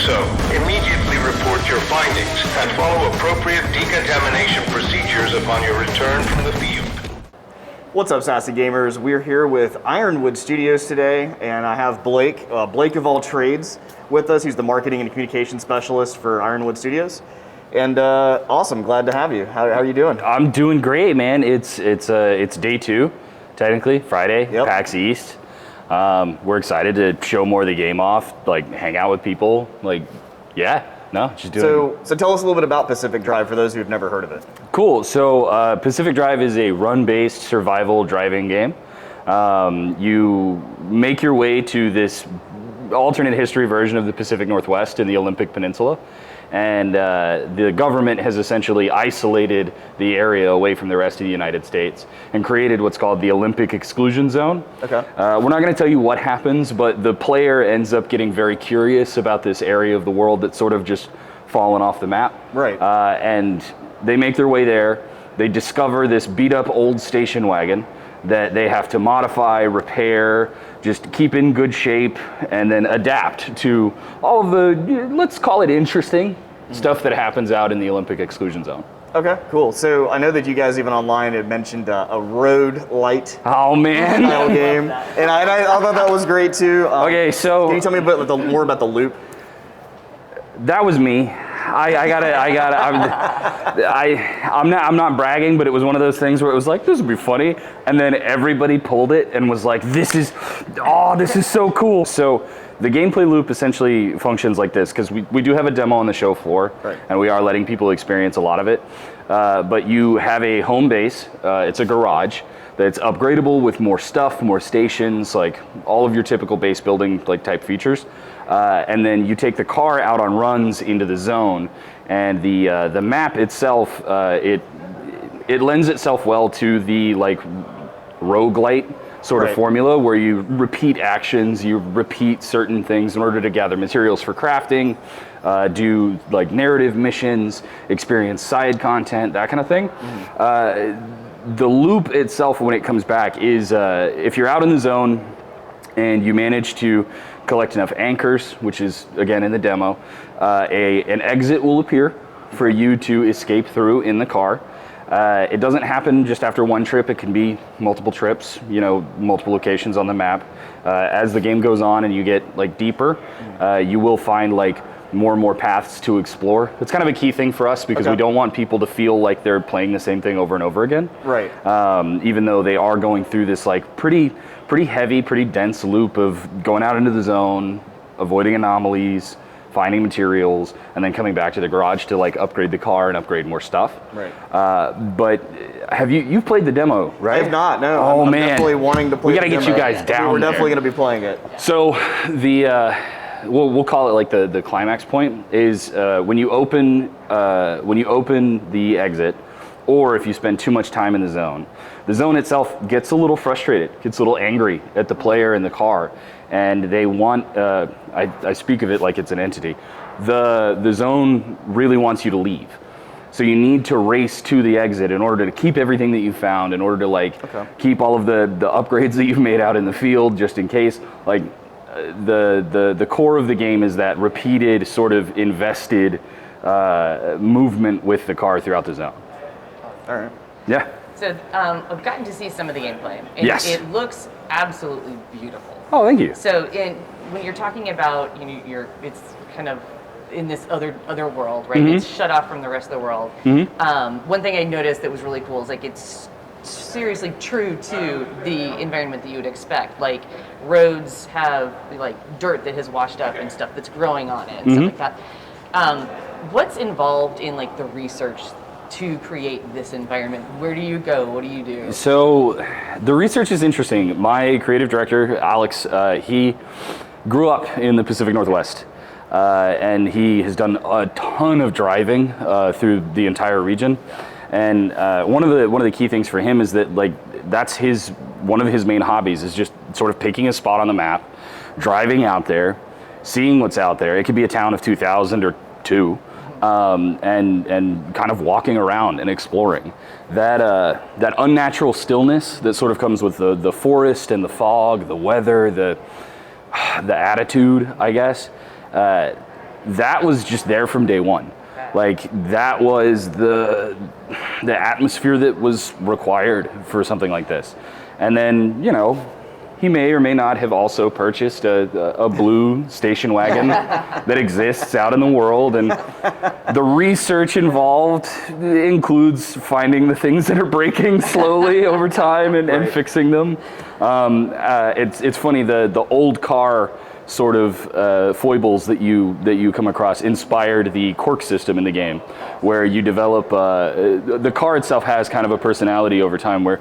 so, immediately report your findings and follow appropriate decontamination procedures upon your return from the field. What's up, SASS Gamers? We're here with Ironwood Studios today, and I have Blake of all trades with us. He's the marketing and communication specialist for Ironwood Studios. And awesome, glad to have you. How are you doing? I'm doing great, man. It's day 2, technically, Friday, yep. PAX East. We're excited to show more of the game off, like hang out with people, just doing. So tell us a little bit about Pacific Drive for those who've never heard of it. Cool. So Pacific Drive is a run-based survival driving game. You make your way to this alternate history version of the Pacific Northwest in the Olympic Peninsula. And the government has essentially isolated the area away from the rest of the United States and created what's called the Olympic Exclusion Zone. Okay. We're not going to tell you what happens, but the player ends up getting very curious about this area of the world that's sort of just fallen off the map. Right. And they make their way there. They discover this beat up old station wagon that they have to modify, repair, just keep in good shape, and then adapt to all of the, let's call it interesting stuff that happens out in the Olympic Exclusion Zone. Okay, cool. So I know that you guys even online had mentioned a road light style game, and I thought that was great too. Okay, so can you tell me more about the loop? That was me. I'm not bragging, but it was one of those things where it was like, this would be funny. And then everybody pulled it and was like, this is so cool. So the gameplay loop essentially functions like this, because we do have a demo on the show floor, right, and we are letting people experience a lot of it. But you have a home base, it's a garage that's upgradable with more stuff, more stations, like all of your typical base building like type features. And then you take the car out on runs into the zone, and the map itself, it lends itself well to the like roguelite sort of formula, where you repeat actions, you repeat certain things in order to gather materials for crafting, do like narrative missions, experience side content, that kind of thing. The loop itself, when it comes back, is if you're out in the zone and you manage to collect enough anchors, which is again in the demo, an exit will appear for you to escape through in the car. It doesn't happen just after one trip. It can be multiple trips, multiple locations on the map. As the game goes on and you get like deeper, you will find like more and more paths to explore. It's kind of a key thing for us, because we don't want people to feel like they're playing the same thing over and over again. Right. Even though they are going through this like pretty heavy, pretty dense loop of going out into the zone, avoiding anomalies, finding materials, and then coming back to the garage to like upgrade the car and upgrade more stuff. Right. But you've played the demo, right? I have not, no. Oh, I'm man. definitely wanting to play We gotta get you guys down. We're definitely going to be playing it. So the we'll call it like the climax point is when you open the exit, or if you spend too much time in the zone itself gets a little frustrated, gets a little angry at the player in the car, and they want, I speak of it like it's an entity, the zone really wants you to leave. So you need to race to the exit in order to keep everything that you found, in order to like keep all of the upgrades that you've made out in the field, just in case. Like the core of the game is that repeated sort of invested movement with the car throughout the zone. All right. Yeah. So I've gotten to see some of the gameplay. And yes. It looks absolutely beautiful. Oh, thank you. So when you're talking about, it's kind of in this other world, right? It's shut off from the rest of the world. One thing I noticed that was really cool is like it's seriously true to the environment that you would expect. Like roads have like dirt that has washed up and stuff that's growing on it and stuff like that. What's involved in like the research to create this environment? Where do you go? What do you do? So the research is interesting. My creative director, Alex, he grew up in the Pacific Northwest, and he has done a ton of driving through the entire region. And one of the key things for him is that like that's one of his main hobbies is just sort of picking a spot on the map, driving out there, seeing what's out there. It could be a town of 2,000 or 2. And kind of walking around and exploring that unnatural stillness that sort of comes with the forest and the fog, the weather, the attitude, I guess. that was just there from day one. Like that was the atmosphere that was required for something like this. And then, you know, he may or may not have also purchased a blue station wagon that exists out in the world, and the research involved includes finding the things that are breaking slowly over time and fixing them. It's funny, the old car sort of foibles that you come across inspired the quirk system in the game, where you develop the car itself has kind of a personality over time, where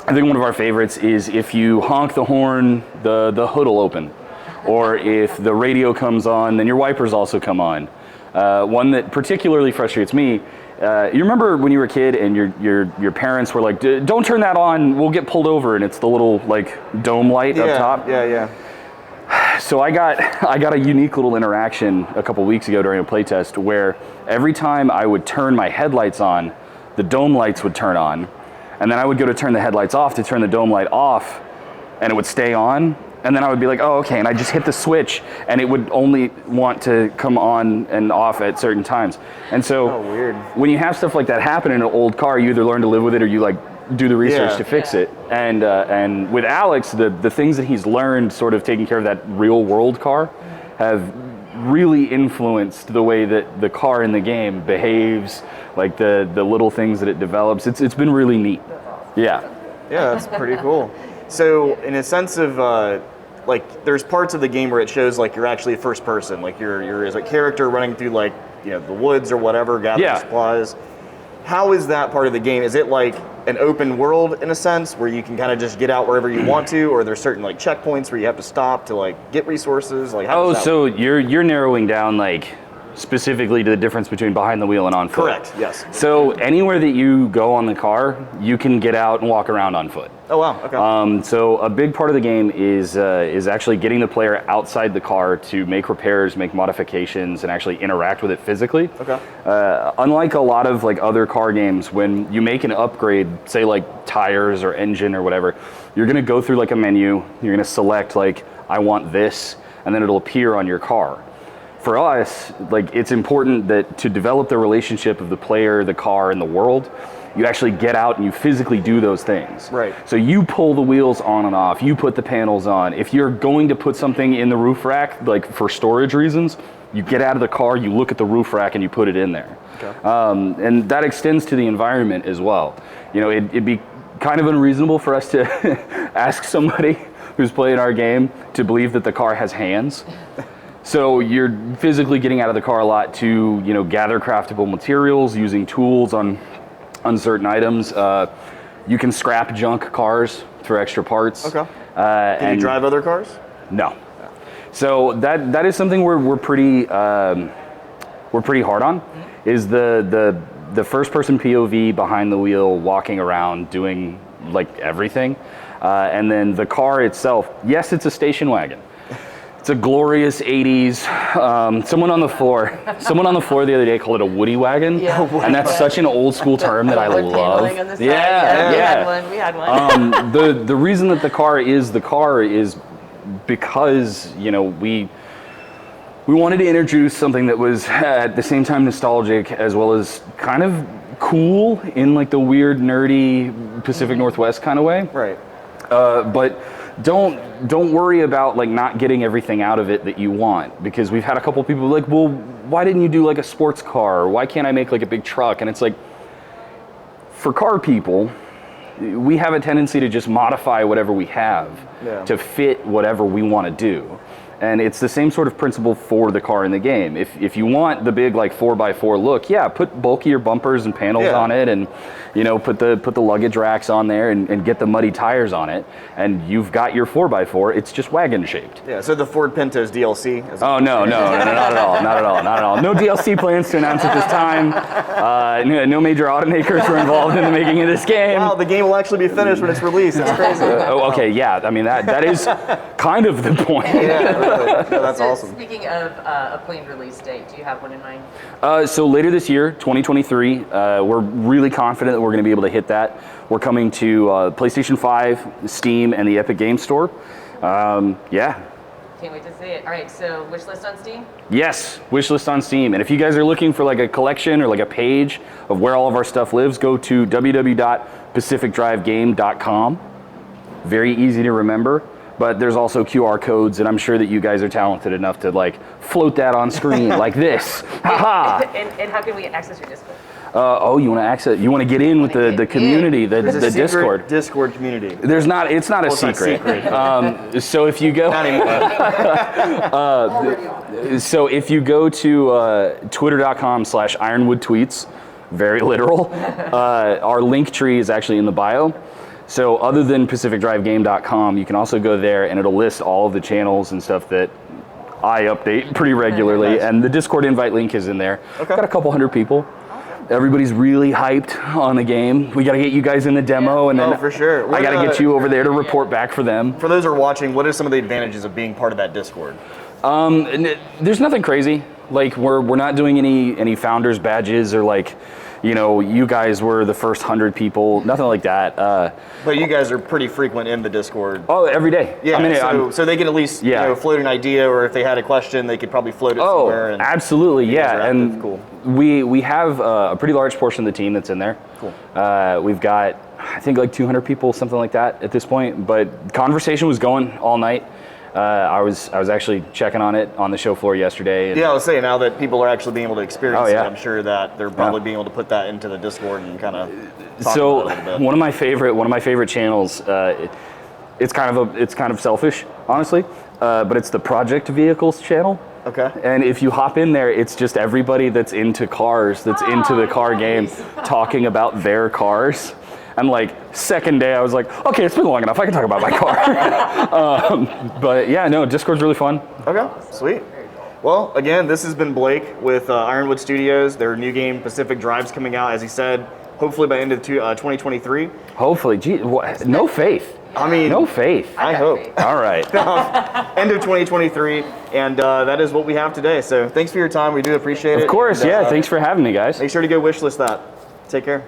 I think one of our favorites is if you honk the horn, the hood will open, or if the radio comes on, then your wipers also come on. One that particularly frustrates me, you remember when you were a kid and your parents were like, don't turn that on, we'll get pulled over, and it's the little like dome light up top? Yeah. So I got a unique little interaction a couple weeks ago during a playtest where every time I would turn my headlights on, the dome lights would turn on, and then I would go to turn the headlights off to turn the dome light off, and it would stay on, and then I would be like, oh, okay, and I just hit the switch, and it would only want to come on and off at certain times. And so weird. When you have stuff like that happen in an old car, you either learn to live with it or you like do the research to fix it. And with Alex, the things that he's learned sort of taking care of that real world car have really influenced the way that the car in the game behaves, like the little things that it develops. It's been really neat. Yeah, that's pretty cool. So in a sense of like there's parts of the game where it shows like you're actually a first person, like you're as a character running through like, you know, the woods or whatever, gathering supplies. How is that part of the game? Is it like an open world in a sense where you can kind of just get out wherever you want to, or there's certain like checkpoints where you have to stop to like get resources? Like how does that work? You're narrowing down like specifically to the difference between behind the wheel and on foot. Correct. Yes. So anywhere that you go on the car, you can get out and walk around on foot. Oh wow. Okay. So a big part of the game is actually getting the player outside the car to make repairs, make modifications, and actually interact with it physically. Okay. Unlike a lot of like other car games, when you make an upgrade, say like tires or engine or whatever, you're gonna go through like a menu. You're gonna select like I want this, and then it'll appear on your car. For us, like it's important that to develop the relationship of the player, the car, and the world, you actually get out and you physically do those things. Right. So you pull the wheels on and off, you put the panels on. If you're going to put something in the roof rack, like for storage reasons, you get out of the car, you look at the roof rack, and you put it in there. Okay. And that extends to the environment as well. You know, it'd be kind of unreasonable for us to ask somebody who's playing our game to believe that the car has hands. So you're physically getting out of the car a lot to, you know, gather craftable materials, using tools on certain items. You can scrap junk cars for extra parts. Okay. Can you drive other cars? No. So that is something we're pretty hard on. Is the first person POV behind the wheel, walking around, doing like everything, and then the car itself. Yes, it's a station wagon. It's a glorious 80s. Someone on the floor the other day called it a woody wagon, and that's such an old school term that I love. Yeah. We had one. The reason that the car is because, you know, we wanted to introduce something that was at the same time nostalgic as well as kind of cool in like the weird nerdy Pacific Northwest kind of way. Right. But don't worry about like not getting everything out of it that you want, because we've had a couple people like, well, why didn't you do like a sports car? Or why can't I make like a big truck? And it's like, for car people, we have a tendency to just modify whatever we have to fit whatever we want to do. And it's the same sort of principle for the car in the game. If you want the big like 4x4 look, put bulkier bumpers and panels on it, and you know, put the luggage racks on there and get the muddy tires on it, and you've got your 4x4. It's just wagon shaped. Yeah. So the Ford Pinto's DLC. Oh no, not at all. No DLC plans to announce at this time. No major automakers were involved in the making of this game. Wow, the game will actually be finished when it's released. It's crazy. Okay, yeah. I mean that is kind of the point. Yeah. No, that's awesome. Speaking of a planned release date, do you have one in mind? So later this year, 2023, we're really confident that we're going to be able to hit that. We're coming to PlayStation 5, Steam, and the Epic Games Store. Can't can't wait to see it. All right, so wishlist on Steam? Yes, wishlist on Steam. And if you guys are looking for like a collection or like a page of where all of our stuff lives, go to www.pacificdrivegame.com. Very easy to remember, but there's also QR codes, and I'm sure that you guys are talented enough to like float that on screen like this. Haha. And how can we access your Discord? Oh, you want to access? You want to get in with the community, the There's a secret Discord. Discord community. There's not. It's not a secret. So if you go, Not anymore. so if you go to twitter.com/Ironwood tweets, very literal. Our link tree is actually in the bio. So other than PacificDriveGame.com, you can also go there and it'll list all of the channels and stuff that I update pretty regularly. Nice. And the Discord invite link is in there. Okay. Got a couple hundred people. Everybody's really hyped on the game. We got to get you guys in the demo, and then Oh, for sure. I got to get you over there to report back for them. For those who are watching, what are some of the advantages of being part of that Discord? There's nothing crazy. Like we're not doing any founders badges or like, you know, you guys were the first 100 people. Nothing like that. But you guys are pretty frequent in the Discord. Oh, every day. Yeah, I mean, so they can at least float an idea, or if they had a question, they could probably float it somewhere. And absolutely, yeah. And cool. we have a pretty large portion of the team that's in there. Cool. We've got, I think, like 200 people, something like that at this point. But conversation was going all night. I was actually checking on it on the show floor yesterday. And Yeah, I was saying, now that people are actually being able to experience Oh, yeah. it, I'm sure that they're probably being able to put that into the Discord and kind of talk So about it a little bit. one of my favorite channels. It's kind of selfish, honestly, but it's the Project Vehicles channel. Okay. And if you hop in there, it's just everybody that's into cars, that's into the car game, talking about their cars. And like second day, I was like, okay, it's been long enough. I can talk about my car. But yeah, no, Discord's really fun. Okay, sweet. Well, again, this has been Blake with Ironwood Studios. Their new game, Pacific Drive's coming out, as he said, hopefully by end of 2023. Hopefully, gee, no faith. I mean, No faith. I hope. All right. End of 2023, and that is what we have today. So thanks for your time. We do appreciate it. Of course, And, yeah. Thanks for having me, guys. Make sure to go wishlist that. Take care.